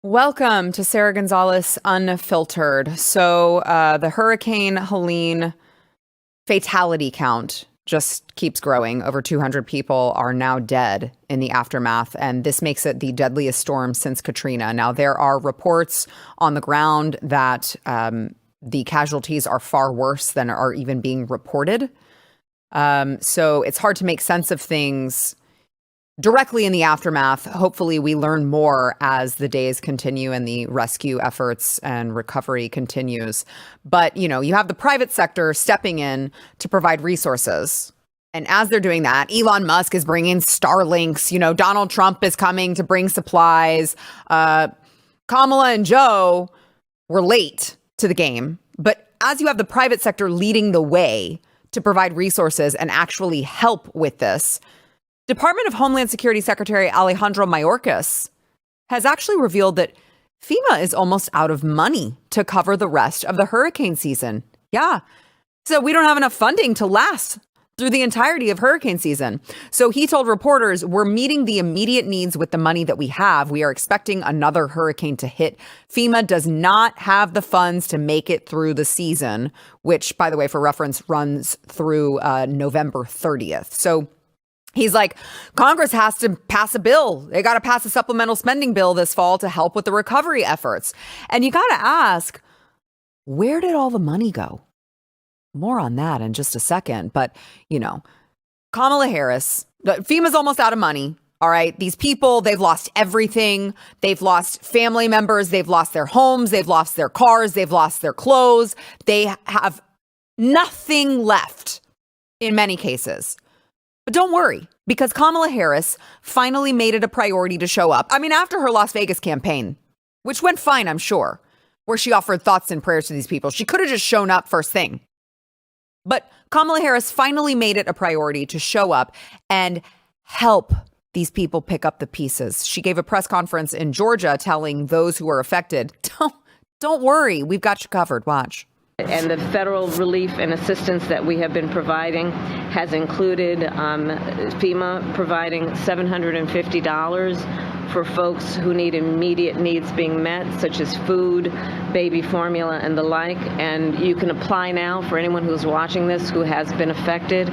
Welcome to Sara Gonzales Unfiltered. So the Hurricane Helene fatality count just keeps growing. Over 200 people are now dead in the aftermath, and this makes it the deadliest storm since Katrina. Now, there are reports on the ground that the casualties are far worse than are even being reported. So it's hard to make sense of things directly in the aftermath. Hopefully we learn more as the days continue and the rescue efforts and recovery continues. But, you know, you have the private sector stepping in to provide resources. And as they're doing that, Elon Musk is bringing Starlinks. You know, Donald Trump is coming to bring supplies. Kamala and Joe were late to the game. But as you have the private sector leading the way to provide resources and actually help with this, Department of Homeland Security Secretary Alejandro Mayorkas has actually revealed that FEMA is almost out of money to cover the rest of the hurricane season. Yeah. So we don't have enough funding to last through the entirety of hurricane season. So he told reporters, we're meeting the immediate needs with the money that we have. We are expecting another hurricane to hit. FEMA does not have the funds to make it through the season, which, by the way, for reference, runs through November 30th. So he's like, Congress has to pass a bill. They got to pass a supplemental spending bill this fall to help with the recovery efforts. And you got to ask, where did all the money go? More on that in just a second. But, you know, Kamala Harris, FEMA's almost out of money. All right. These people, they've lost everything. They've lost family members. They've lost their homes. They've lost their cars. They've lost their clothes. They have nothing left in many cases. But don't worry, because Kamala Harris finally made it a priority to show up. I mean, after her Las Vegas campaign, which went fine, I'm sure, where she offered thoughts and prayers to these people, she could have just shown up first thing. But Kamala Harris finally made it a priority to show up and help these people pick up the pieces. She gave a press conference in Georgia telling those who are affected, don't worry, we've got you covered. Watch. And the federal relief and assistance that we have been providing has included FEMA providing $750 for folks who need immediate needs being met, such as food, baby formula, and the like. And you can apply now for anyone who's watching this who has been affected.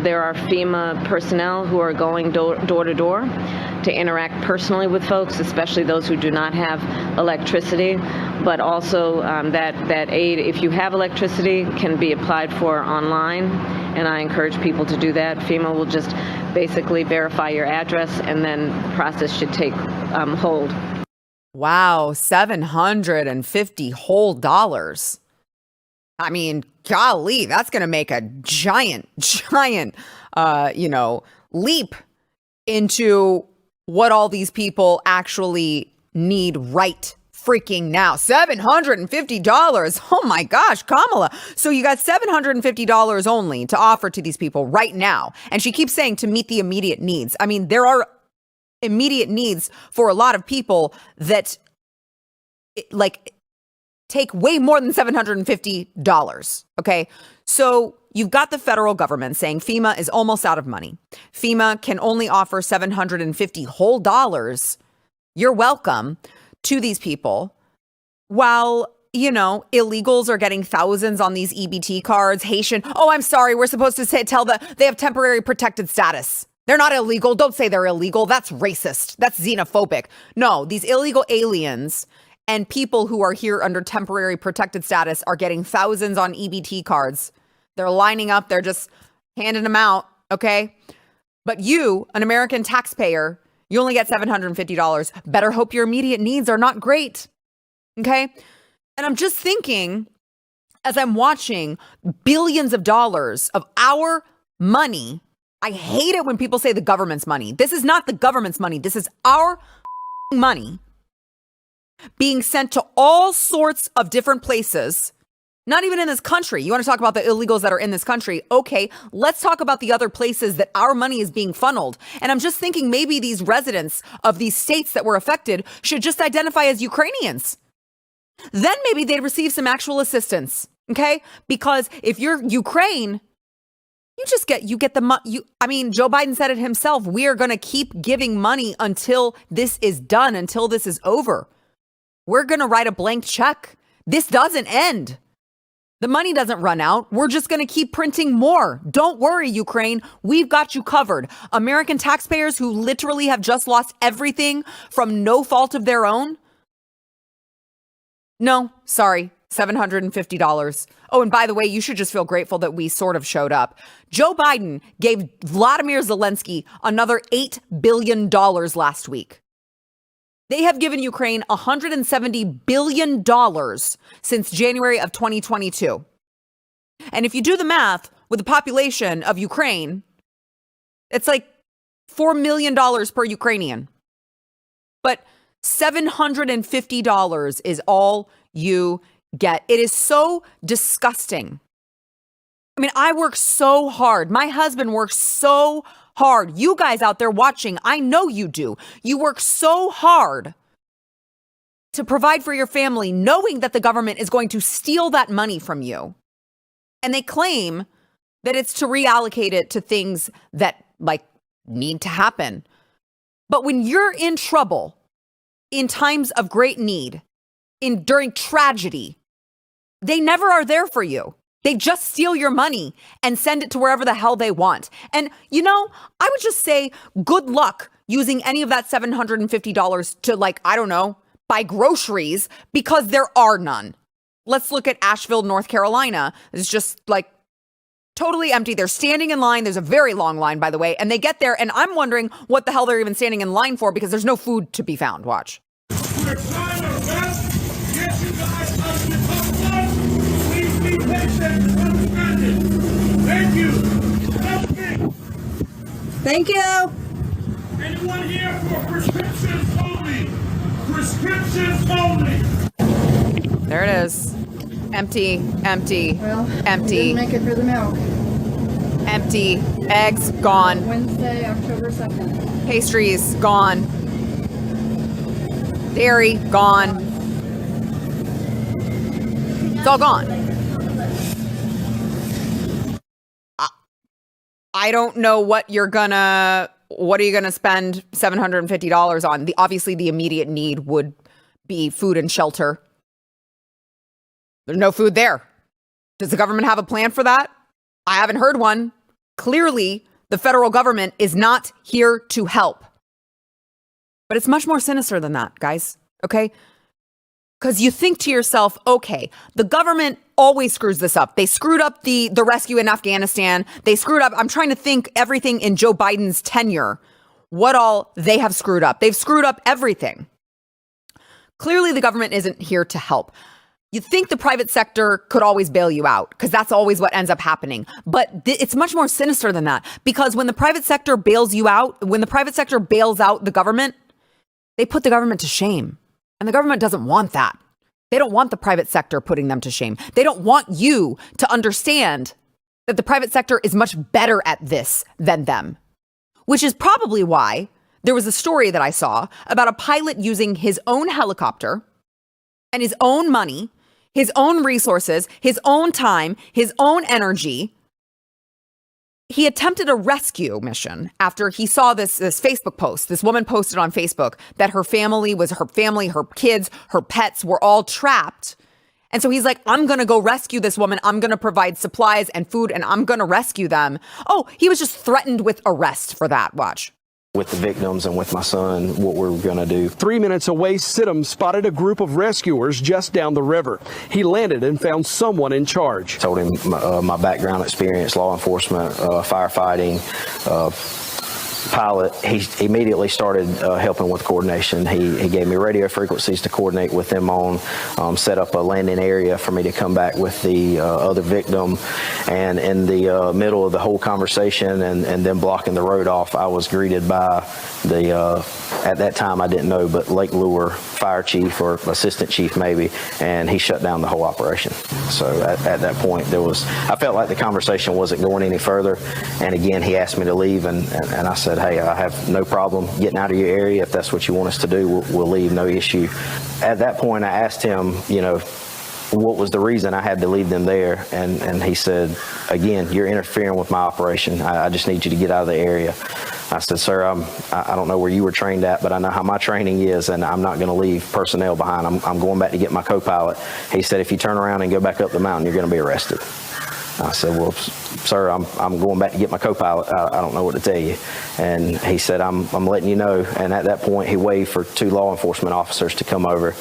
There are FEMA personnel who are going door to door to interact personally with folks, especially those who do not have electricity. But also that aid, if you have electricity, can be applied for online. And I encourage people to do that. FEMA will just basically verify your address, and then the process should take hold. Wow, $750 whole dollars. I mean, golly, that's going to make a giant, leap into what all these people actually need right freaking now. $750. Oh my gosh, Kamala. So you got $750 only to offer to these people right now. And she keeps saying to meet the immediate needs. I mean, there are immediate needs for a lot of people that like take way more than $750. Okay. So you've got the federal government saying FEMA is almost out of money. FEMA can only offer $750 whole dollars. You're welcome to these people, while, you know, illegals are getting thousands on these EBT cards. Haitian. Oh, I'm sorry. We're supposed to tell they have temporary protected status. They're not illegal. Don't say they're illegal. That's racist. That's xenophobic. No, these illegal aliens and people who are here under temporary protected status are getting thousands on EBT cards. They're lining up. They're just handing them out. Okay. But you, an American taxpayer, you only get $750. Better hope your immediate needs are not great. Okay. And I'm just thinking, as I'm watching billions of dollars of our money, I hate it when people say the government's money. This is not the government's money. This is our money being sent to all sorts of different places, not even in this country. You want to talk about the illegals that are in this country? Okay, let's talk about the other places that our money is being funneled. And I'm just thinking maybe these residents of these states that were affected should just identify as Ukrainians. Then maybe they'd receive some actual assistance. Okay, because if you're Ukraine, you get the money. I mean, Joe Biden said it himself. We are going to keep giving money until this is done, until this is over. We're going to write a blank check. This doesn't end. The money doesn't run out. We're just going to keep printing more. Don't worry, Ukraine. We've got you covered. American taxpayers who literally have just lost everything from no fault of their own. No, sorry. $750. Oh, and by the way, you should just feel grateful that we sort of showed up. Joe Biden gave Vladimir Zelensky another $8 billion last week. They have given Ukraine $170 billion since January of 2022. And if you do the math with the population of Ukraine, it's like $4 million per Ukrainian. But $750 is all you get. It is so disgusting. I mean, I work so hard. My husband works so hard. You guys out there watching, I know you do. You work so hard to provide for your family, knowing that the government is going to steal that money from you. And they claim that it's to reallocate it to things that like need to happen. But when you're in trouble, in times of great need, during tragedy, they never are there for you. They just steal your money and send it to wherever the hell they want. And, you know, I would just say good luck using any of that $750 to, like, I don't know, buy groceries, because there are none. Let's look at Asheville, North Carolina. It's just like totally empty. They're standing in line. There's a very long line, by the way. And they get there and I'm wondering what the hell they're even standing in line for, because there's no food to be found. Watch. We're trying our best to get you guys out of the tough. Please be patient and understanding. Thank you. Help me. Thank you. Anyone here for prescriptions only? Prescriptions only. There it is. Empty, empty, Well, empty, didn't make it for the milk. empty. Eggs, gone. Wednesday, October 2nd. Pastries, gone. Dairy, gone. It's all gone. I don't know what are you gonna spend $750 on? Obviously the immediate need would be food and shelter. There's no food there. Does the government have a plan for that? I haven't heard one. Clearly, the federal government is not here to help. But it's much more sinister than that, guys. Okay? Because you think to yourself, okay, the government always screws this up. They screwed up the rescue in Afghanistan. They screwed up. I'm trying to think everything in Joe Biden's tenure, what all they have screwed up. They've screwed up everything. Clearly, the government isn't here to help. You think the private sector could always bail you out, because that's always what ends up happening. But it's much more sinister than that, because when the private sector bails you out, when the private sector bails out the government, they put the government to shame. And the government doesn't want that. They don't want the private sector putting them to shame. They don't want you to understand that the private sector is much better at this than them, which is probably why there was a story that I saw about a pilot using his own helicopter and his own money, his own resources, his own time, his own energy. He attempted a rescue mission after he saw this Facebook post. This woman posted on Facebook that her family, her kids, her pets were all trapped. And so he's like, I'm going to go rescue this woman. I'm going to provide supplies and food, and I'm going to rescue them. Oh, he was just threatened with arrest for that. Watch. With the victims and with my son, what we're going to do. 3 minutes away, Sidham spotted a group of rescuers just down the river. He landed and found someone in charge. Told him my background experience, law enforcement, firefighting, pilot. He immediately started helping with coordination. He gave me radio frequencies to coordinate with them on, set up a landing area for me to come back with the other victim. And in the middle of the whole conversation and then blocking the road off, I was greeted by the, at that time I didn't know, but Lake Lure fire chief or assistant chief maybe, and he shut down the whole operation. So at that point I felt like the conversation wasn't going any further. And again, he asked me to leave and I said, hey, I have no problem getting out of your area. If that's what you want us to do, we'll leave, no issue. At that point, I asked him, what was the reason I had to leave them there? And he said, again, you're interfering with my operation. I just need you to get out of the area. I said, sir, I don't know where you were trained at, but I know how my training is, and I'm not going to leave personnel behind. I'm going back to get my co-pilot. He said, if you turn around and go back up the mountain, you're going to be arrested. I said, well, sir, I'm going back to get my co-pilot. I don't know what to tell you. And he said, I'm letting you know. And at that point, he waved for 2 law enforcement officers to come over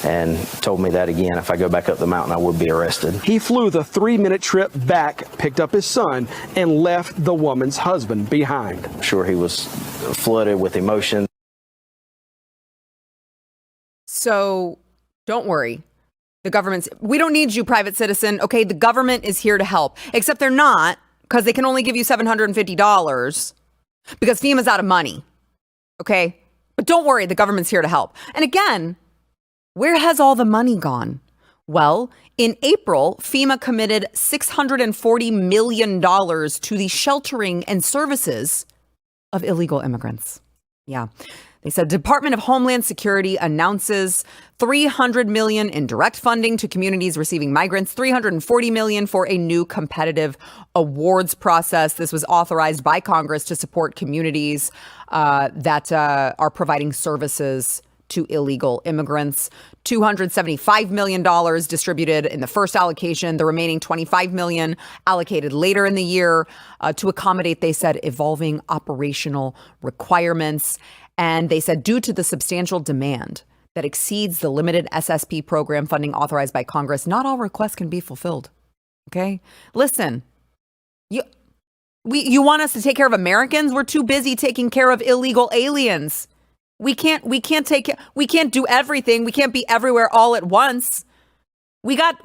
and told me that again, if I go back up the mountain, I would be arrested. He flew the 3-minute trip back, picked up his son, and left the woman's husband behind. I'm sure he was flooded with emotion. So don't worry. We don't need you, private citizen. Okay, the government is here to help. Except they're not, because they can only give you $750 because FEMA's out of money. Okay? But don't worry, the government's here to help. And again, where has all the money gone? Well, in April, FEMA committed $640 million to the sheltering and services of illegal immigrants. Yeah. They said Department of Homeland Security announces $300 million in direct funding to communities receiving migrants, $340 million for a new competitive awards process. This was authorized by Congress to support communities that are providing services to illegal immigrants. $275 million distributed in the first allocation, the remaining $25 million allocated later in the year to accommodate, they said, evolving operational requirements. And they said, due to the substantial demand that exceeds the limited SSP program funding authorized by Congress, not all requests can be fulfilled. Okay? Listen, you want us to take care of Americans? We're too busy taking care of illegal aliens. We can't do everything. We can't be everywhere all at once. We got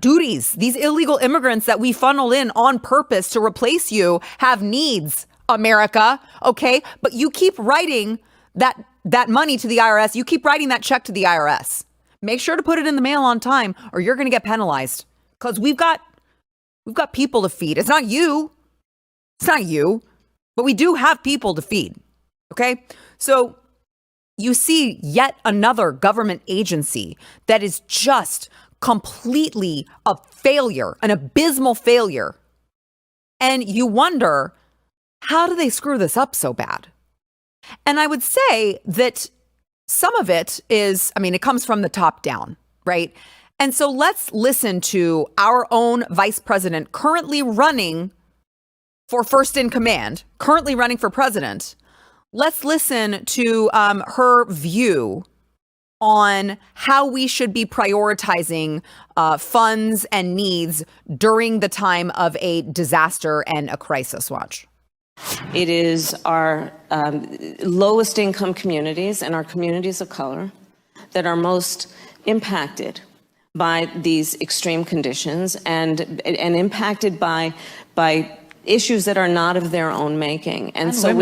duties. These illegal immigrants that we funneled in on purpose to replace you have needs. America, okay? But you keep writing that money to the IRS. You keep writing that check to the IRS. Make sure to put it in the mail on time or you're going to get penalized because we've got people to feed. It's not you, but we do have people to feed, okay? So you see yet another government agency that is just completely a failure, an abysmal failure. And you wonder, how do they screw this up so bad? And I would say that some of it is, it comes from the top down, right? And so let's listen to our own vice president currently running for first in command, currently running for president. Let's listen to her view on how we should be prioritizing funds and needs during the time of a disaster and a crisis. Watch. It is our lowest income communities and our communities of color that are most impacted by these extreme conditions and impacted by issues that are not of their own making. And so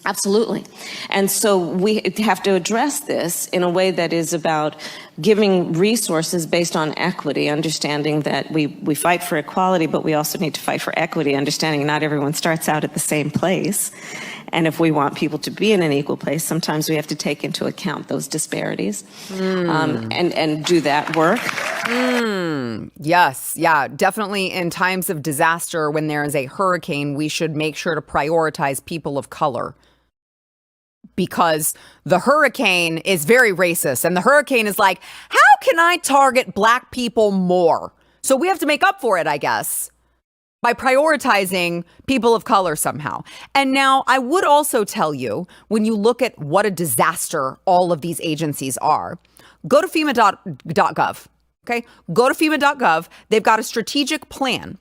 absolutely. And so we have to address this in a way that is about giving resources based on equity, understanding that we fight for equality, but we also need to fight for equity, understanding not everyone starts out at the same place. And if we want people to be in an equal place, sometimes we have to take into account those disparities and do that work. Yes. Yeah, definitely in times of disaster, when there is a hurricane, we should make sure to prioritize people of color. Because the hurricane is very racist, and the hurricane is like, how can I target black people more? So we have to make up for it, I guess, by prioritizing people of color somehow. And now I would also tell you, when you look at what a disaster all of these agencies are, go to FEMA.gov. Okay, go to FEMA.gov. They've got a strategic plan.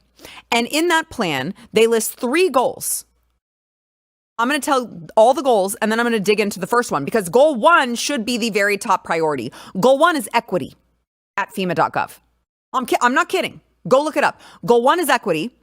And in that plan, they list 3 goals. I'm going to tell all the goals, and then I'm going to dig into the first one, because goal 1 should be the very top priority. Goal 1 is equity at FEMA.gov. I'm not kidding. Go look it up. Goal 1 is equity.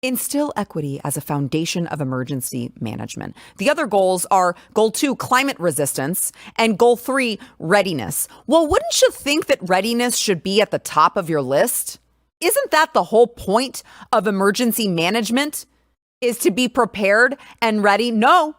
Instill equity as a foundation of emergency management. The other goals are goal 2, climate resistance, and goal 3, readiness. Well, wouldn't you think that readiness should be at the top of your list? Isn't that the whole point of emergency management? Is to be prepared and ready? No.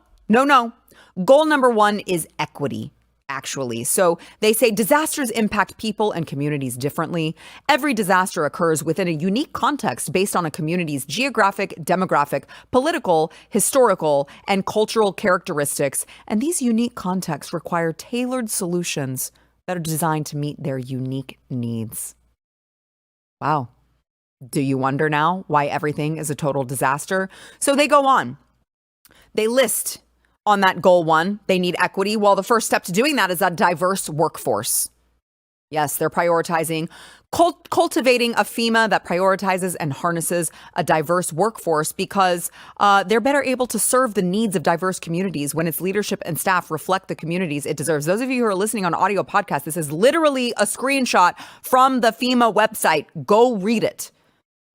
Goal number 1 is equity, actually. So they say disasters impact people and communities differently. Every disaster occurs within a unique context based on a community's geographic, demographic, political, historical, and cultural characteristics. And these unique contexts require tailored solutions that are designed to meet their unique needs. Wow. Do you wonder now why everything is a total disaster? So they go on. They list on that goal 1, they need equity. Well, the first step to doing that is a diverse workforce. Yes, they're prioritizing cultivating a FEMA that prioritizes and harnesses a diverse workforce, because they're better able to serve the needs of diverse communities when its leadership and staff reflect the communities it deserves. Those of you who are listening on audio podcast, this is literally a screenshot from the FEMA website. Go read it.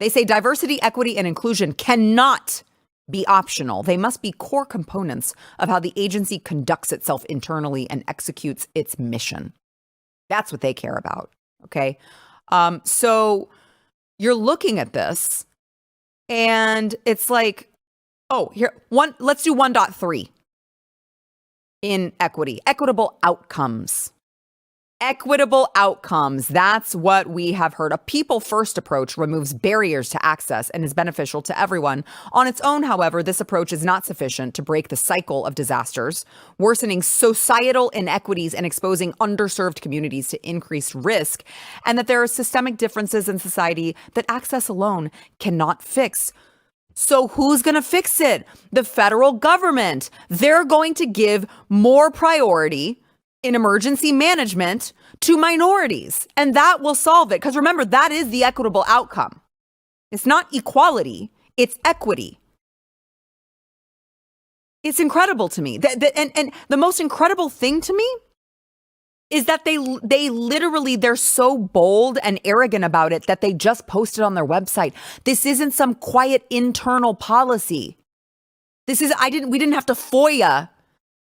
They say diversity, equity, and inclusion cannot be optional. They must be core components of how the agency conducts itself internally and executes its mission. That's what they care about. Okay. So you're looking at this and it's like, oh, let's do 1.3 in equity, equitable outcomes. Equitable outcomes. That's what we have heard. A people-first approach removes barriers to access and is beneficial to everyone. On its own, however, this approach is not sufficient to break the cycle of disasters, worsening societal inequities and exposing underserved communities to increased risk, and that there are systemic differences in society that access alone cannot fix. So who's going to fix it? The federal government. They're going to give more priority in emergency management to minorities, and that will solve it. Because remember, that is the equitable outcome. It's not equality, it's equity. It's incredible to me. And the most incredible thing to me is that they literally, they're so bold and arrogant about it that they just posted on their website. This isn't some quiet internal policy. We didn't have to FOIA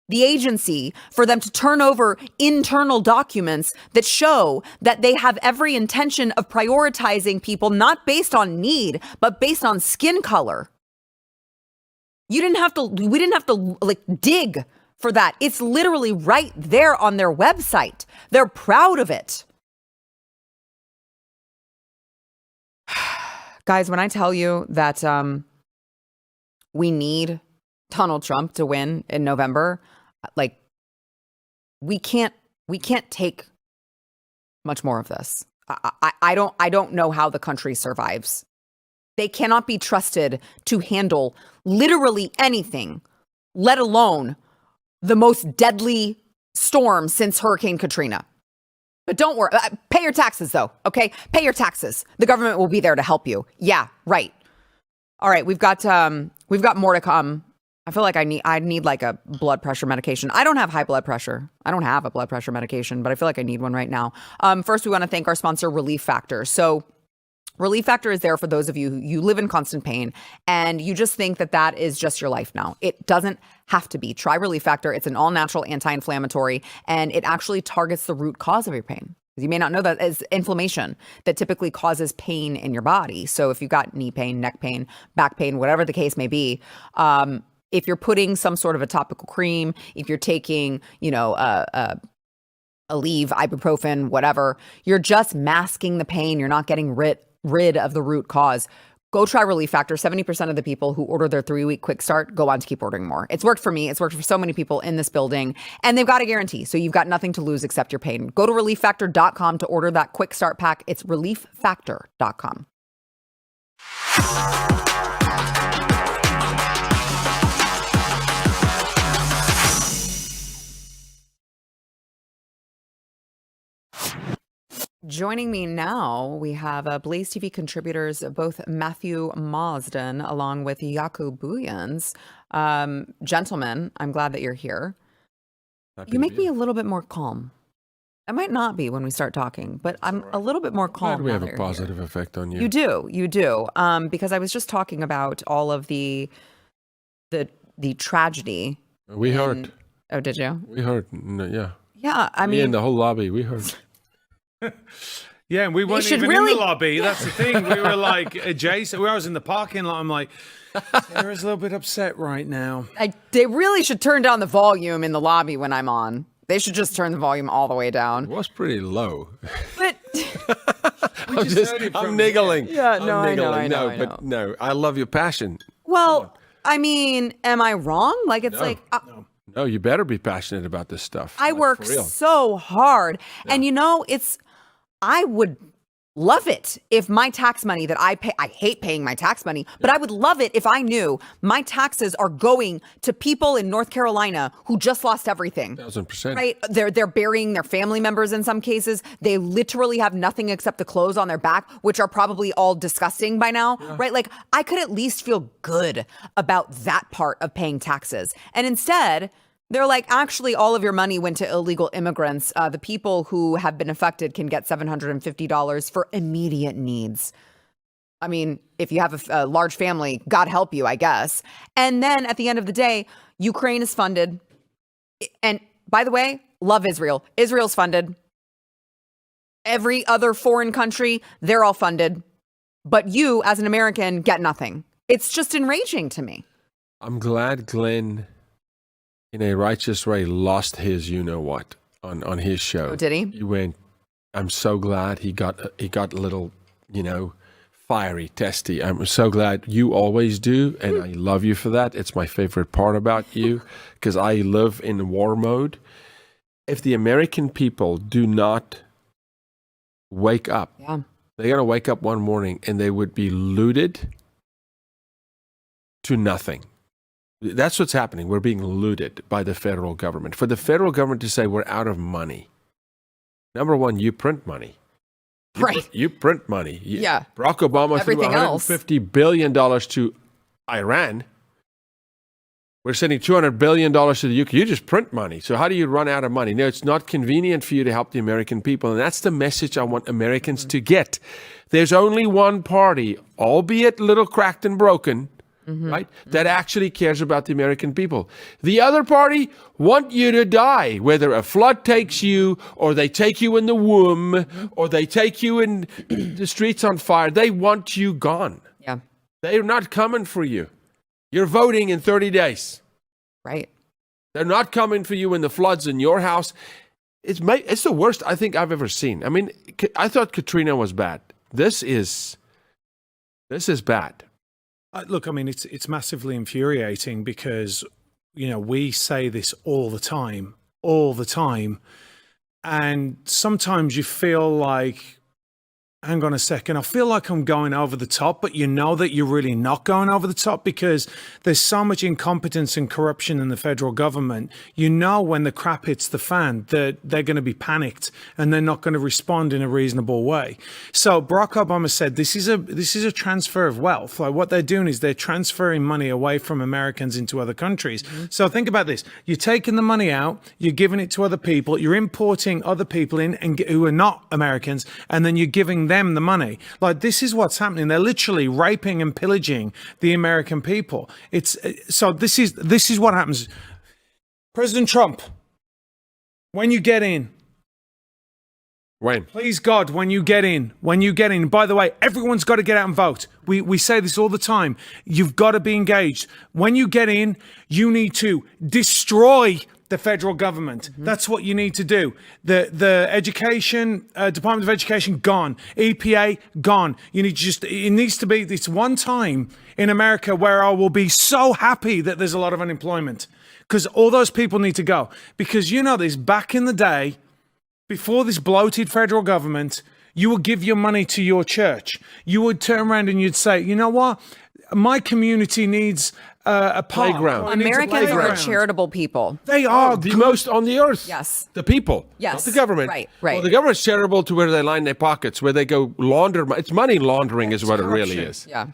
the agency for them to turn over internal documents that show that they have every intention of prioritizing people not based on need, but based on skin color. We didn't have to like dig for that. It's literally right there on their website. They're proud of it. Guys, when I tell you that we need Donald Trump to win in November, like we can't take much more of this. I don't know how the country survives. They cannot be trusted to handle literally anything, let alone the most deadly storm since Hurricane Katrina. But don't worry, pay your taxes though, okay? Pay your taxes. The government will be there to help you. Yeah, right. All right, we've got more to come. I feel like I need like a blood pressure medication. I don't have high blood pressure. I don't have a blood pressure medication, but I feel like I need one right now. First, we want to thank our sponsor, Relief Factor. So Relief Factor is there for those of you who live in constant pain and you just think that is just your life now. It doesn't have to be. Try Relief Factor. It's an all-natural anti-inflammatory, and it actually targets the root cause of your pain. You may not know that it's inflammation that typically causes pain in your body. So if you've got knee pain, neck pain, back pain, whatever the case may be, If you're putting some sort of a topical cream, if you're taking, Aleve, ibuprofen, whatever, you're just masking the pain. You're not getting rid of the root cause. Go try Relief Factor. 70% of the people who order their 3-week quick start go on to keep ordering more. It's worked for me. It's worked for so many people in this building. And they've got a guarantee. So you've got nothing to lose except your pain. Go to relieffactor.com to order that quick start pack. It's relieffactor.com. Joining me now, we have BlazeTV contributors, both Matthew Marsden along with Jaco Booyens. Gentlemen, I'm glad that you're here. You make me a little bit more calm. I might not be when we start talking, but I'm a little bit more calm. Glad we have a positive effect on you. You do. Because I was just talking about all of the tragedy. We heard. Oh, did you? We heard. Yeah. Yeah, I mean, me and the whole lobby, we heard. Yeah, and we weren't even in the lobby. That's the thing. We were like adjacent. I was in the parking lot. I'm like, Sarah's a little bit upset right now. They really should turn down the volume in the lobby when I'm on. They should just turn the volume all the way down. It was pretty low. But I'm niggling. Yeah, no, I know. But no, I love your passion. Well, I mean, am I wrong? Like, it's No, you better be passionate about this stuff. I work so hard. Yeah. And I would love it if my tax money that I pay, I hate paying my tax money, but I would love it if I knew my taxes are going to people in North Carolina who just lost everything. 1,000%. Right? They're burying their family members in some cases. They literally have nothing except the clothes on their back, which are probably all disgusting by now, right? Like, I could at least feel good about that part of paying taxes. And instead, they're like, actually, all of your money went to illegal immigrants. The people who have been affected can get $750 for immediate needs. I mean, if you have a large family, God help you, I guess. And then at the end of the day, Ukraine is funded. And by the way, love Israel. Israel's funded. Every other foreign country, they're all funded. But you, as an American, get nothing. It's just enraging to me. I'm glad Glenn, in a righteous way, lost his you-know-what on his show. Oh, did he? He went, I'm so glad he got a little, fiery, testy. I'm so glad you always do, and I love you for that. It's my favorite part about you, because I live in war mode. If the American people do not wake up, they're going to wake up one morning and they would be looted to nothing. That's what's happening. We're being looted by the federal government. For the federal government to say we're out of money, number one, you print money. You print money. Barack Obama threw $150 billion to Iran. We're sending $200 billion to the UK. You just print money. So how do you run out of money? No, it's not convenient for you to help the American people. And that's the message I want Americans to get. There's only one party, albeit a little cracked and broken, right? That actually cares about the American people. The other party want you to die, whether a flood takes you, or they take you in the womb, or they take you in the streets on fire. They want you gone. Yeah. They're not coming for you. You're voting in 30 days. Right. They're not coming for you in the floods in your house. It's the worst I think I've ever seen. I mean, I thought Katrina was bad. This is bad. Look, I mean, it's massively infuriating because, we say this all the time. And sometimes you feel like, hang on a second, I feel like I'm going over the top, but you know that you're really not going over the top because there's so much incompetence and corruption in the federal government. You know when the crap hits the fan that they're going to be panicked and they're not going to respond in a reasonable way. So Barack Obama said this is a transfer of wealth. Like what they're doing is they're transferring money away from Americans into other countries. So think about this. You're taking the money out, you're giving it to other people, you're importing other people in and who are not Americans, and then you're giving them the money. Like this is what's happening. They're literally raping and pillaging the American people. This is what happens. President Trump, when you get in, When? Please God, when you get in, by the way, everyone's got to get out and vote. We say this all the time. You've got to be engaged. When you get in, you need to destroy the federal government. That's what you need to do. The education, Department of Education, gone. EPA, gone. You need to it needs to be this one time in America where I will be so happy that there's a lot of unemployment, because all those people need to go. Because you know this, back in the day, before this bloated federal government, you would give your money to your church. You would turn around and you'd say, you know what? My community needs a Playground. park. It needs a Americans are playground. charitable people. They are The most on the earth. Yes. The people. Yes. Not the government. Right. Well, the government's charitable to where they line their pockets, where they go launder. It's money laundering is what it really corruption. is. Yeah.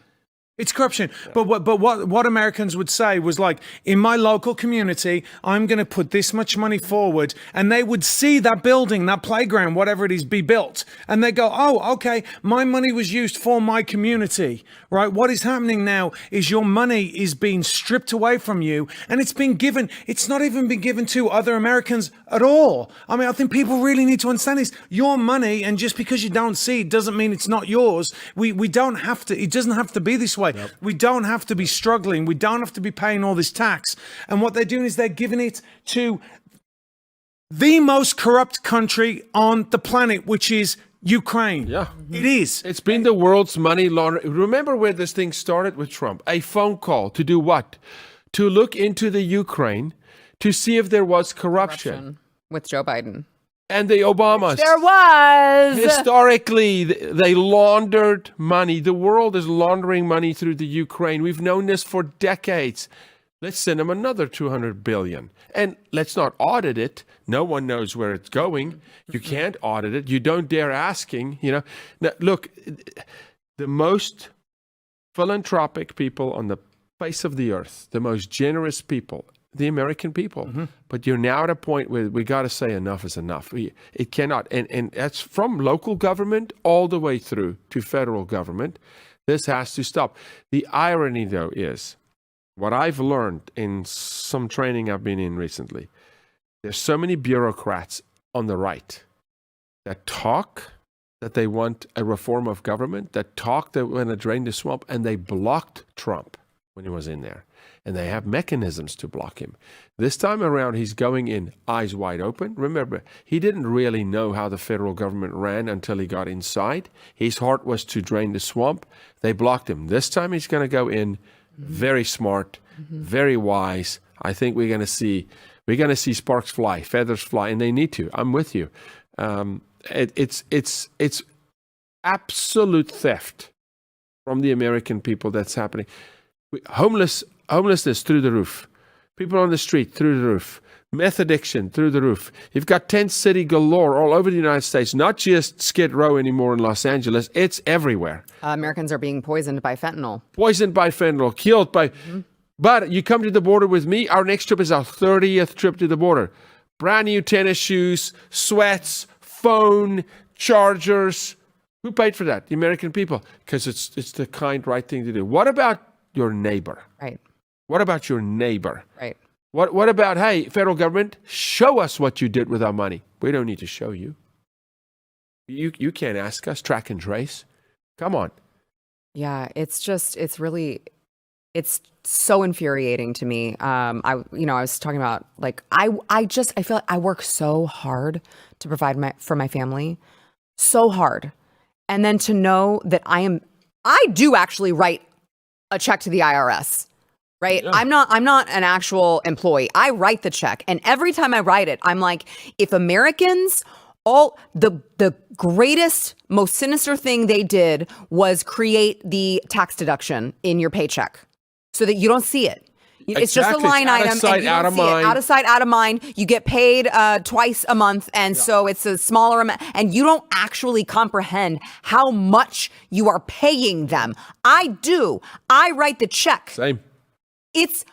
It's corruption. But what Americans would say was like, in my local community, I'm going to put this much money forward, and they would see that building, that playground, whatever it is, be built. And they go, oh, okay, my money was used for my community, right? What is happening now is your money is being stripped away from you, and it's not even been given to other Americans at all. I mean, I think people really need to understand this. Your money, and just because you don't see it doesn't mean it's not yours. We don't have to, it doesn't have to be this way. Yep. We don't have to be struggling. We don't have to be paying all this tax. And what they're doing is they're giving it to the most corrupt country on the planet, which is Ukraine. Yeah. It is. It's been the world's money laundering. Remember where this thing started with Trump? A phone call to do what? To look into the Ukraine to see if there was corruption. With Joe Biden. And the Obamas. There was. Historically, they laundered money. The world is laundering money through the Ukraine. We've known this for decades. Let's send them another $200 billion. And let's not audit it. No one knows where it's going. You can't audit it. You don't dare asking, Now, look, the most philanthropic people on the face of the earth, the most generous people, the American people. Mm-hmm. But you're now at a point where we got to say enough is enough. It cannot. And that's from local government all the way through to federal government. This has to stop. The irony, though, is what I've learned in some training I've been in recently. There's so many bureaucrats on the right that talk that they want a reform of government, that talk that want to drain the swamp, and they blocked Trump when he was in there. And they have mechanisms to block him. This time around, he's going in eyes wide open. Remember, he didn't really know how the federal government ran until he got inside. His heart was to drain the swamp. They blocked him. This time, he's going to go in very smart, very wise. I think we're going to see sparks fly, feathers fly, and they need to. I'm with you. It's absolute theft from the American people that's happening. Homelessness through the roof. People on the street through the roof. Meth addiction through the roof. You've got tent city galore all over the United States, not just Skid Row anymore in Los Angeles. It's everywhere. Americans are being poisoned by fentanyl. Killed by... But you come to the border with me, our next trip is our 30th trip to the border. Brand new tennis shoes, sweats, phone, chargers. Who paid for that? The American people. Because it's the kind, right thing to do. What about your neighbor? Right. What about your neighbor? Right. What about, hey, federal government, show us what you did with our money. We don't need to show you. You can't ask us, track and trace. Come on. Yeah, it's so infuriating to me. I was talking about, like, I feel like I work so hard to provide for my family, so hard. And then to know that I do actually write a check to the IRS, right? Yeah. I'm not an actual employee. I write the check. And every time I write it, I'm like, if Americans, all the greatest, most sinister thing they did was create the tax deduction in your paycheck so that you don't see it. It's just a line item. Out of sight, out of mind. Out of sight, out of mind. You get paid twice a month. And so it's a smaller amount. And you don't actually comprehend how much you are paying them. I do. I write the check. Same. It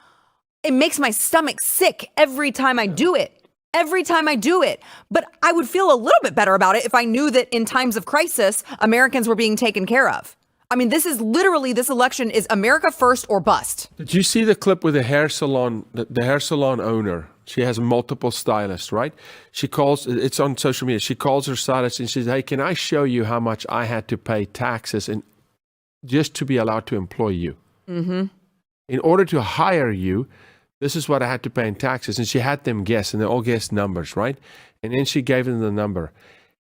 makes my stomach sick every time I do it. Every time I do it. But I would feel a little bit better about it if I knew that in times of crisis, Americans were being taken care of. I mean, this election is America first or bust. Did you see the clip with the hair salon, the hair salon owner? She has multiple stylists, right? It's on social media. She calls her stylist and she says, hey, can I show you how much I had to pay taxes and just to be allowed to employ you? Mm-hmm. In order to hire you, this is what I had to pay in taxes. And she had them guess, and they all guessed numbers, right? And then she gave them the number.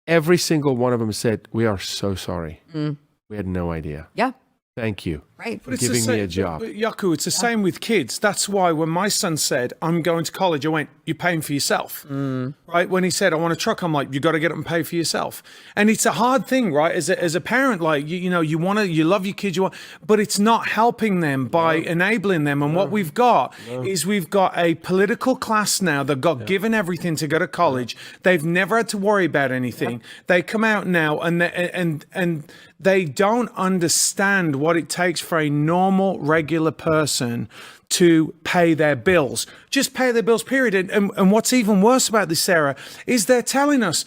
Every single one of them said, we are so sorry. We had no idea. Yeah. Thank you Right. for giving me a job. But Jaco, it's the same with kids. That's why when my son said, I'm going to college, I went, you're paying for yourself. Right? When he said, I want a truck, I'm like, you got to get up and pay for yourself. And it's a hard thing, right? As a parent, like, you love your kids, but it's not helping them by enabling them. And what we've got is we've got a political class now that got given everything to go to college. They've never had to worry about anything. They come out now and they don't understand what it takes for a normal, regular person to pay their bills. Just pay their bills, period. And what's even worse about this, Sarah, is they're telling us,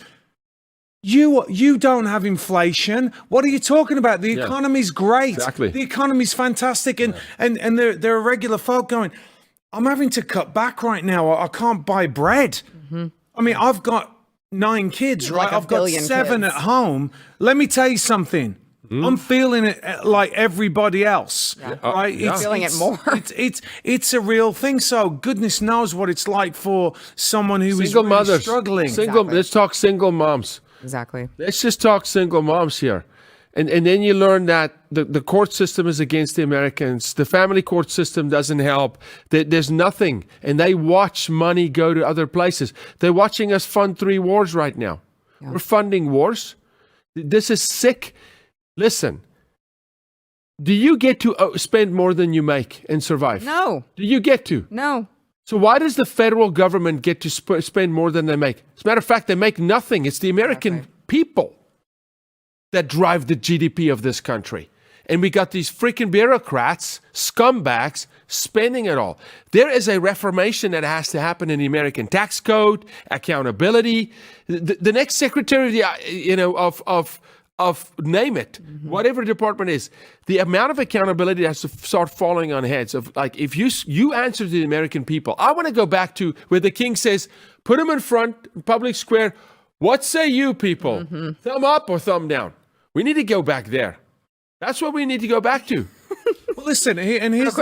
you don't have inflation. What are you talking about? The economy's great. Exactly. The economy's fantastic. And there are regular folk going, I'm having to cut back right now. I can't buy bread. I mean, I've got 9 kids, right? I've got 7 at home. Let me tell you something. I'm feeling it like everybody else, right? Feeling it more. It's a real thing. So goodness knows what it's like for someone who is Single really mothers. struggling. Let's talk single moms. Exactly. Let's just talk single moms here. And then you learn that the court system is against the Americans. The family court system doesn't help. There's nothing. And they watch money go to other places. They're watching us fund 3 wars right now. Yeah. We're funding wars. This is sick. Listen, do you get to spend more than you make and survive? No. Do you get to? No. So why does the federal government get to spend more than they make? As a matter of fact, they make nothing. It's the American people that drive the GDP of this country. And we got these freaking bureaucrats, scumbags, spending it all. There is a reformation that has to happen in the American tax code, accountability. The next secretary of name it, whatever department is, the amount of accountability has to start falling on heads of, like, if you answer to the American people. I want to go back to where the king says, put him in front, public square. What say you people? Thumb up or thumb down? We need to go back there. That's what we need to go back to. Well, listen, and here's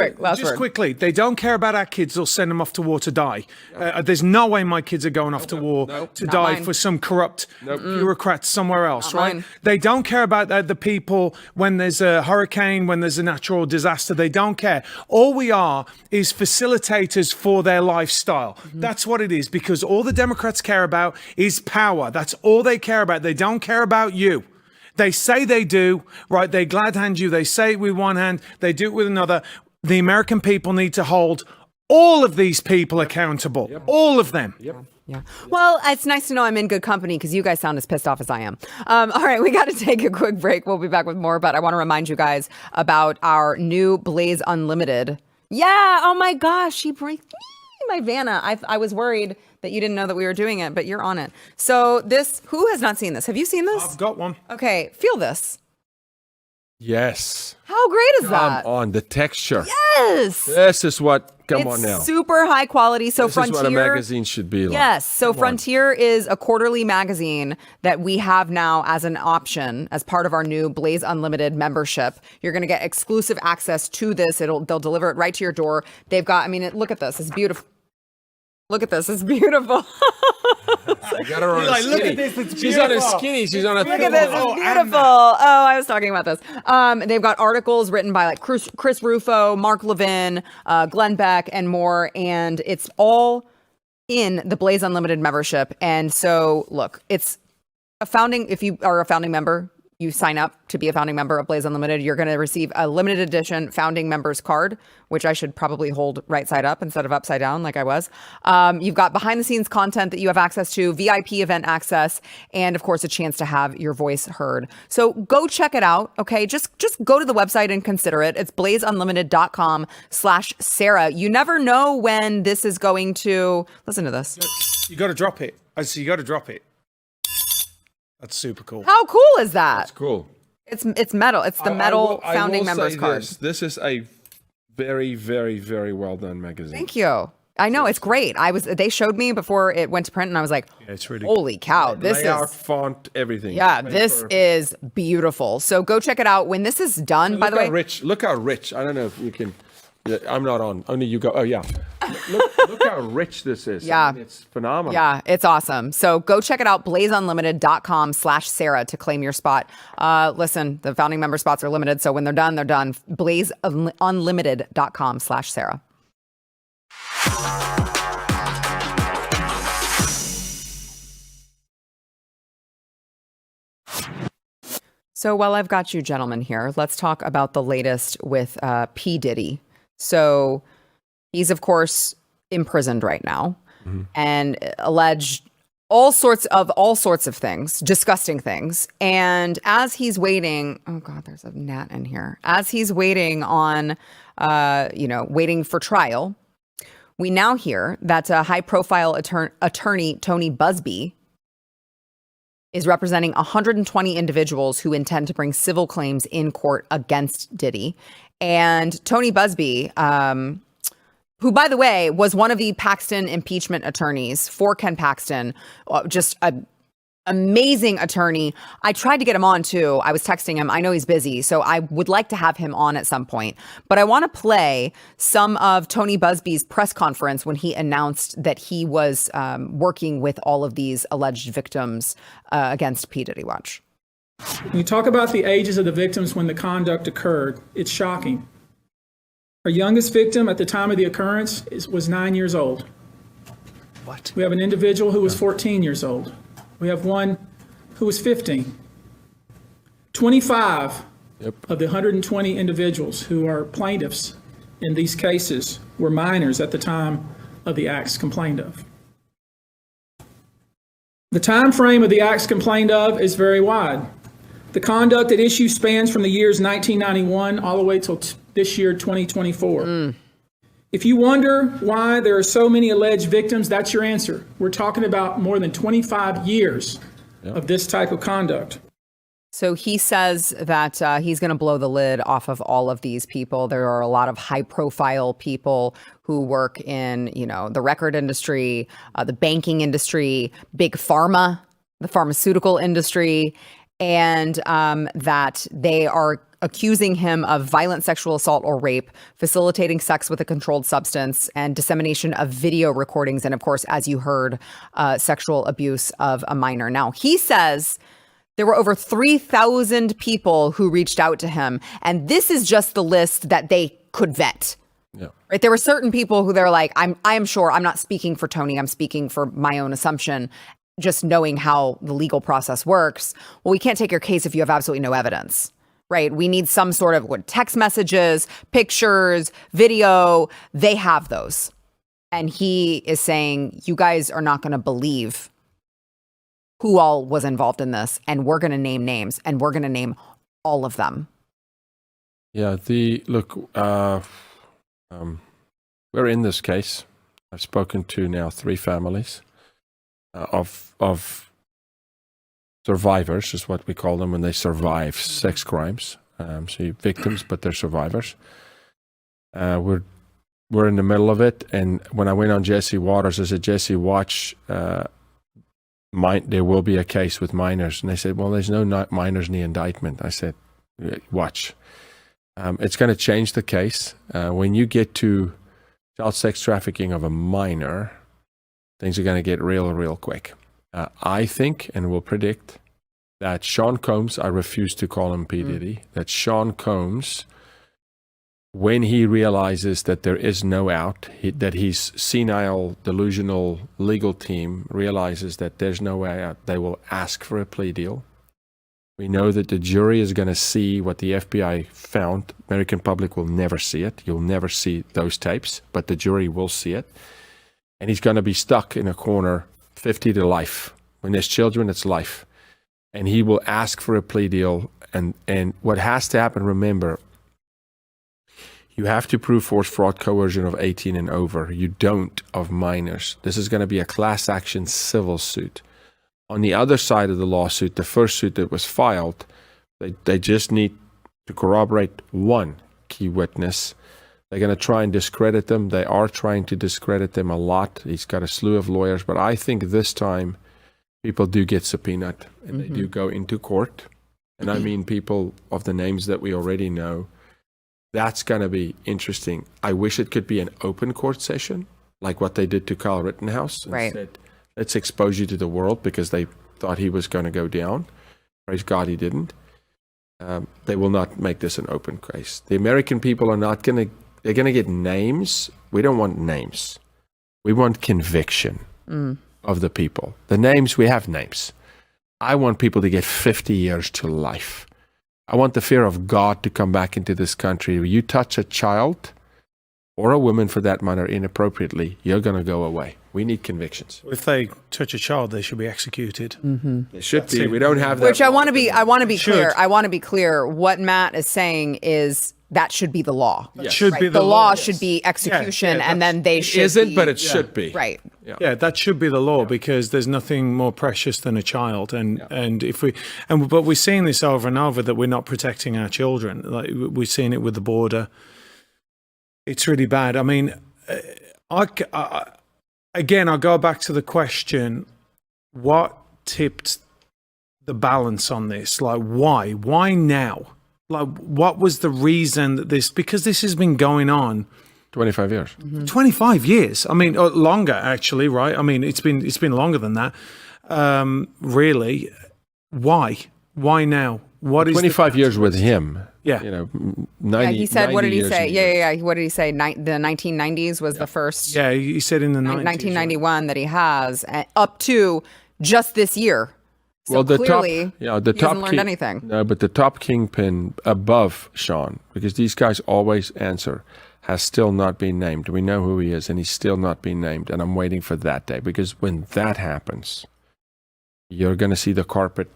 quickly, they don't care about our kids. They'll send them off to war to die. There's no way my kids are going off to war to die for some corrupt bureaucrats somewhere else, right? Mine. They don't care about the people when there's a hurricane, when there's a natural disaster. They don't care. All we are is facilitators for their lifestyle. That's what it is, because all the Democrats care about is power. That's all they care about. They don't care about you. They say they do, right? They glad hand you. They say it with one hand. They do it with another. The American people need to hold all of these people accountable. All of them. Yeah. Well, it's nice to know I'm in good company because you guys sound as pissed off as I am. All right, we got to take a quick break. We'll be back with more, but I want to remind you guys about our new Blaze Unlimited. Yeah. Oh my gosh. She breaks my Vanna. I was worried that you didn't know that we were doing it, but you're on it. So who has not seen this? Have you seen this? I've got one. Okay, feel this. Yes. How great is that? Come on, the texture. Yes. This is what, on now. Super high quality. So this Frontier. This is what a magazine should be like. Yes. So Frontier is a quarterly magazine that we have now as an option as part of our new Blaze Unlimited membership. You're going to get exclusive access to this. They'll deliver it right to your door. They've got, look at this. It's beautiful. Look at this. It's beautiful. I got her on a skinny. Look at this. It's she's on a skinny. She's on a Look at this. It's beautiful. Oh, I was talking about this. They've got articles written by like Chris Rufo, Mark Levin, Glenn Beck, and more. And it's all in the Blaze Unlimited membership. And so, look, it's if you are a founding member, you sign up to be a founding member of Blaze Unlimited, you're going to receive a limited edition founding members card, which I should probably hold right side up instead of upside down like I was. You've got behind the scenes content that you have access to, VIP event access, and of course, a chance to have your voice heard. So go check it out. Okay. Just go to the website and consider it. It's blazeunlimited.com/Sarah. You never know when this is going to listen to this. You got to drop it. You got to drop it. That's super cool. How cool is that? That's cool. It's metal. It's the metal founding members card. This is a very, very, very well done magazine. Thank you. I know it's great. They showed me before it went to print, and I was like, it's really "Holy cow! This layout, is font, everything." Yeah, this is beautiful. So go check it out when this is done. By the way, look how rich. I don't know if you can. Yeah, I'm not on. Only you go. Oh yeah. Look how rich this is. Yeah, I mean, it's phenomenal. Yeah, it's awesome. So go check it out. BlazeUnlimited.com/Sarah to claim your spot. Listen, the founding member spots are limited, so when they're done, they're done. BlazeUnlimited.com/Sarah. So while I've got you gentlemen here, let's talk about the latest with P. Diddy. So he's, of course, imprisoned right now and alleged all sorts of things, disgusting things. And as he's waiting, oh God, there's a gnat in here. As he's waiting on, waiting for trial, we now hear that high-profile attorney Tony Buzbee is representing 120 individuals who intend to bring civil claims in court against Diddy. And Tony Buzbee, who, by the way, was one of the Paxton impeachment attorneys for Ken Paxton, just an amazing attorney. I tried to get him on, too. I was texting him. I know he's busy, so I would like to have him on at some point. But I want to play some of Tony Buzbee's press conference when he announced that he was working with all of these alleged victims against P. Diddy. Watch. When you talk about the ages of the victims when the conduct occurred, it's shocking. Our youngest victim at the time of the occurrence was 9 years old. What? We have an individual who was 14 years old. We have one who was 15. 25 of the 120 individuals who are plaintiffs in these cases were minors at the time of the acts complained of. The time frame of the acts complained of is very wide. The conduct at issue spans from the years 1991 all the way till this year, 2024. If you wonder why there are so many alleged victims, that's your answer. We're talking about more than 25 years of this type of conduct. So he says that he's going to blow the lid off of all of these people. There are a lot of high-profile people who work in, the record industry, the banking industry, big pharma, the pharmaceutical industry, and that they are accusing him of violent sexual assault or rape, facilitating sex with a controlled substance, and dissemination of video recordings, and of course, as you heard, sexual abuse of a minor. Now, he says there were over 3,000 people who reached out to him, and this is just the list that they could vet. Yeah. Right? There were certain people who they're like, I'm sure, I'm not speaking for Tony, I'm speaking for my own assumption, just knowing how the legal process works. Well, we can't take your case if you have absolutely no evidence. Right? We need some sort of text messages, pictures, video. They have those. And he is saying, you guys are not going to believe who all was involved in this. And we're going to name names, and we're going to name all of them. Yeah, we're in this case. I've spoken to now 3 families of survivors, is what we call them when they survive sex crimes. So you're victims, but they're survivors. We're in the middle of it. And when I went on Jesse Waters, I said, Jesse, watch. There will be a case with minors. And they said, well, there's no minors in the indictment. I said, watch. It's going to change the case. When you get to child sex trafficking of a minor, things are going to get real quick. I think and will predict that Sean Combs, I refuse to call him P. Diddy, that Sean Combs, when he realizes that there is no out, that his senile, delusional legal team realizes that there's no way out, they will ask for a plea deal. We know that the jury is going to see what the FBI found. American public will never see it. You'll never see those tapes, but the jury will see it. And he's going to be stuck in a corner 50 to life. When there's children, it's life. And he will ask for a plea deal. And what has to happen, remember, you have to prove force, fraud, coercion of 18 and over. You don't of minors. This is going to be a class action civil suit. On the other side of the lawsuit, the first suit that was filed, They just need to corroborate one key witness. They're going to try and discredit them. They are trying to discredit them a lot. He's got a slew of lawyers, but I think this time people do get subpoenaed and they do go into court. And I mean people of the names that we already know. That's going to be interesting. I wish it could be an open court session, like what they did to Kyle Rittenhouse. Right. Said, let's expose you to the world because they thought he was going to go down. Praise God he didn't. They will not make this an open case. The American people are not going to, they're going to get names. We don't want names. We want conviction of the people. The names, we have names. I want people to get 50 years to life. I want the fear of God to come back into this country. You touch a child or a woman for that matter inappropriately, you're going to go away. We need convictions. If they touch a child, they should be executed. They should be. We don't have that. Which I want to be clear. I want to be clear. What Matt is saying is that should be the law. It should be the law should be execution, and then they should. Isn't, but it should be. Right. Yeah, that should be the law because there's nothing more precious than a child, and if we but we're seeing this over and over that we're not protecting our children. Like we're seeing it with the border. It's really bad. I mean, again, I'll go back to the question: what tipped the balance on this? Like, why? Why now? Like, what was the reason that this? Because this has been going on 25 years. 25 years. I mean, longer actually, right? I mean, it's been longer than that. Really, why? Why now? What is 25 years with him? Yeah. You know, 90. He said, what did he years say? and Yeah. What did he say? The 1990s was the first. Yeah, he said in the 90s, 1991 that he has up to just this year. So well, the clearly, top, the he top hasn't learned anything. No, but the top kingpin above Sean, because these guys always answer, has still not been named. We know who he is, and he's still not been named. And I'm waiting for that day, because when that happens, you're going to see the carpet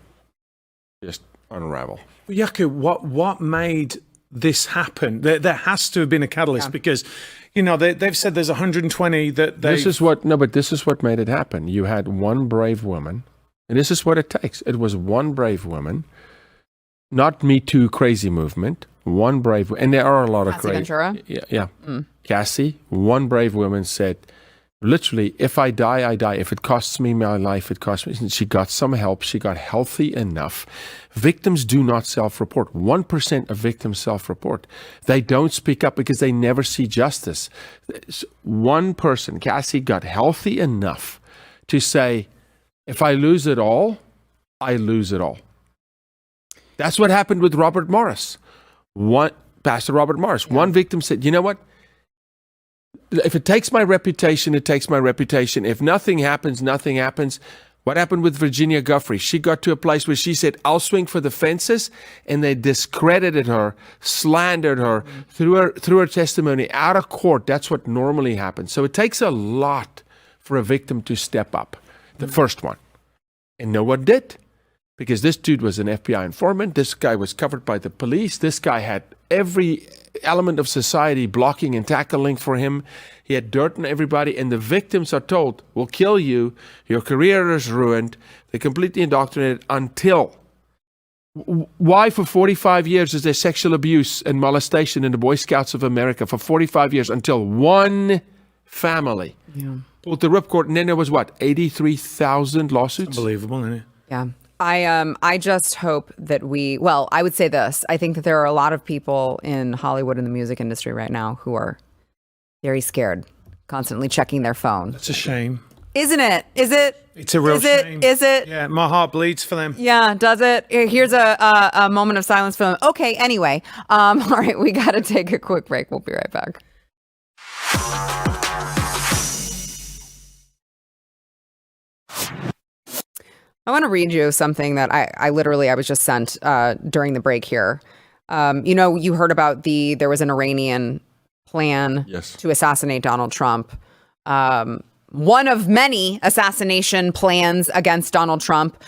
just unravel. Jaco, what made this happen? There has to have been a catalyst because, they've said there's 120 that they. This is what made it happen. You had one brave woman, and this is what it takes. It was one brave woman, not Me Too crazy movement. One brave, and there are a lot of Cassie crazy. Ventura? Yeah. Cassie, one brave woman said, literally, if I die, I die. If it costs me my life, it costs me. And she got some help. She got healthy enough. Victims do not self-report. 1% of victims self-report. They don't speak up because they never see justice. One person, Cassie, got healthy enough to say, if I lose it all, I lose it all. That's what happened with Robert Morris. Pastor Robert Morris. One victim said, you know what? If it takes my reputation, it takes my reputation. If nothing happens, nothing happens. What happened with Virginia Guffrey? She got to a place where she said, I'll swing for the fences, and they discredited her, slandered her, threw her testimony out of court. That's what normally happens. So it takes a lot for a victim to step up, the first one. And no one did, because this dude was an FBI informant. This guy was covered by the police. This guy had every element of society blocking and tackling for him. He had dirt on everybody, and the victims are told, we'll kill you, your career is ruined. They're completely indoctrinated until. Why for 45 years is there sexual abuse and molestation in the Boy Scouts of America? For 45 years, until one family pulled the ripcord, and then there was 83,000 lawsuits? Unbelievable, isn't it? Yeah. I just hope that I would say this. I think that there are a lot of people in Hollywood and the music industry right now who are very scared, constantly checking their phone. It's a shame. Isn't it? Is it? It's a real shame. Is it? Yeah, my heart bleeds for them. Yeah, does it? Here's a moment of silence for them. Okay, anyway. All right, we got to take a quick break. We'll be right back. I want to read you something that I was just sent during the break here. You heard about there was an Iranian plan to assassinate Donald Trump. One of many assassination plans against Donald Trump.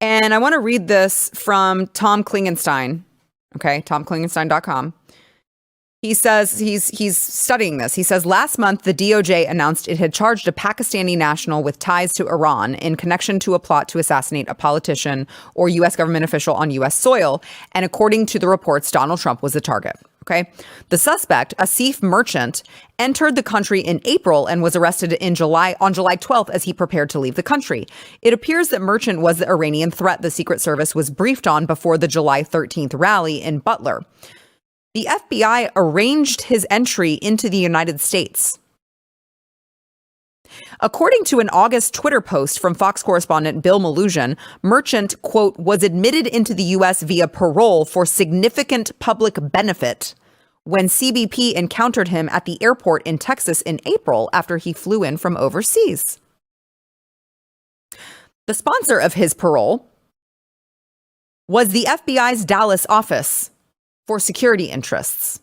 And I want to read this from Tom Klingenstein. Okay, TomKlingenstein.com. He says he's studying this. He says last month, the DOJ announced it had charged a Pakistani national with ties to Iran in connection to a plot to assassinate a politician or U.S. government official on U.S. soil. And according to the reports, Donald Trump was the target. Okay. The suspect, a Asif merchant, entered the country in April and was arrested on July 12th as he prepared to leave the country. It appears that Merchant was the Iranian threat the Secret Service was briefed on before the July 13th rally in Butler. The FBI arranged his entry into the United States. According to an August Twitter post from Fox correspondent Bill Malugin, Merchant, quote, was admitted into the U.S. via parole for significant public benefit when CBP encountered him at the airport in Texas in April after he flew in from overseas. The sponsor of his parole was the FBI's Dallas office for security interests.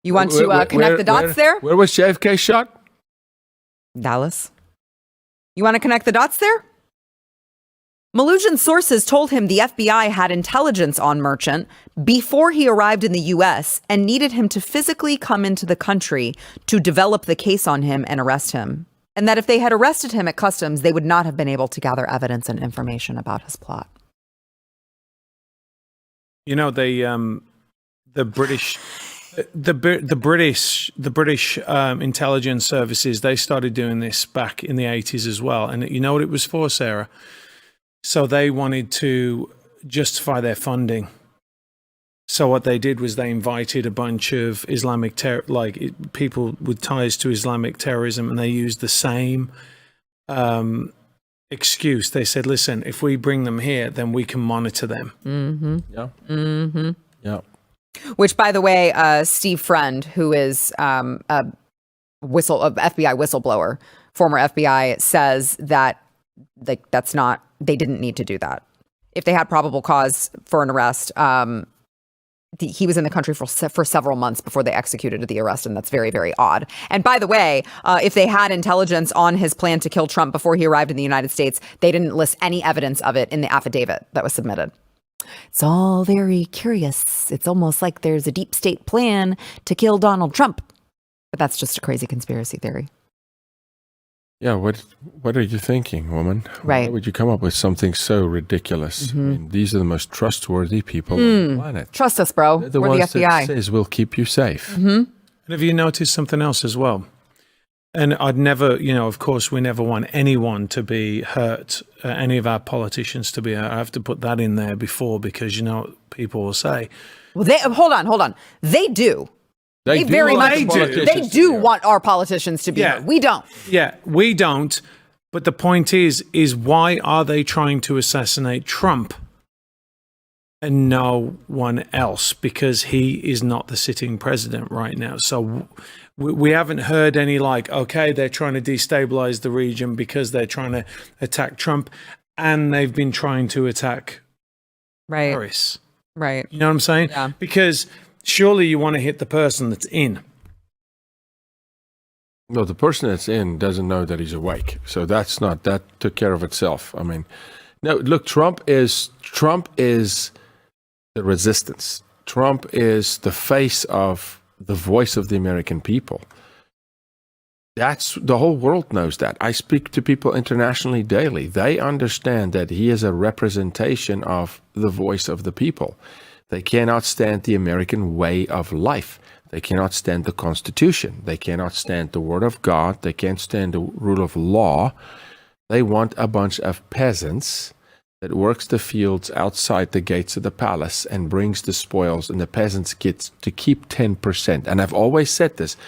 You want to connect the dots there? Where was JFK shot? Dallas. You want to connect the dots there? Malugin's sources told him the FBI had intelligence on Merchant before he arrived in the U.S. and needed him to physically come into the country to develop the case on him and arrest him. And that if they had arrested him at customs, they would not have been able to gather evidence and information about his plot. You know, the British intelligence services, they started doing this back in the 80s as well. And you know what it was for, Sarah? So they wanted to justify their funding. So what they did was they invited a bunch of Islamic people with ties to Islamic terrorism, and they used the same excuse. They said, "Listen, if we bring them here, then we can monitor them." Mm-hmm. Yeah. Mm-hmm. Yeah. Which, by the way, Steve Friend, who is a FBI whistleblower, former FBI, says that they didn't need to do that. If they had probable cause for an arrest, he was in the country for several months before they executed the arrest, and that's very, very odd. And by the way, if they had intelligence on his plan to kill Trump before he arrived in the United States, they didn't list any evidence of it in the affidavit that was submitted. It's all very curious. It's almost like there's a deep state plan to kill Donald Trump. But that's just a crazy conspiracy theory. Yeah, what are you thinking, woman? Right. Why would you come up with something so ridiculous? Mm-hmm. I mean, these are the most trustworthy people on the planet. Trust us, bro. They're the We're ones the FBI. that says we'll keep you safe. Mm-hmm. And have you noticed something else as well? And I'd never, of course, we never want anyone to be hurt, any of our politicians to be hurt. I have to put that in there before, because people will say, well, hold on. They do. They very much do. They do want our politicians to be hurt. We don't. Yeah, we don't. But the point is why are they trying to assassinate Trump and no one else? Because he is not the sitting president right now. So we haven't heard any okay, they're trying to destabilize the region because they're trying to attack Trump, and they've been trying to attack Harris. Right. You know what I'm saying? Yeah. Because surely you want to hit the person that's in. No, the person that's in doesn't know that he's awake. So that took care of itself. I mean, no, look, Trump is the resistance. Trump is the face of the voice of the American people. The whole world knows that. I speak to people internationally daily. They understand that he is a representation of the voice of the people. They cannot stand the American way of life. They cannot stand the Constitution. They cannot stand the Word of God. They can't stand the rule of law. They want a bunch of peasants that works the fields outside the gates of the palace and brings the spoils, and the peasants get to keep 10%. And I've always said this,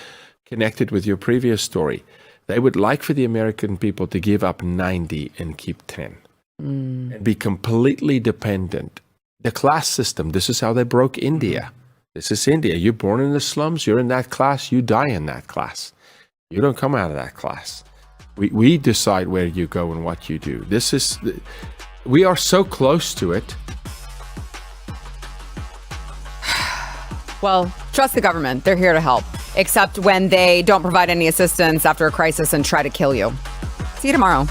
connected with your previous story. They would like for the American people to give up 90 and keep 10 and be completely dependent. The class system, this is how they broke India. This is India. You're born in the slums, you're in that class, you die in that class. You don't come out of that class. We decide where you go and what you do. We are so close to it. Well, trust the government. They're here to help, except when they don't provide any assistance after a crisis and try to kill you. See you tomorrow.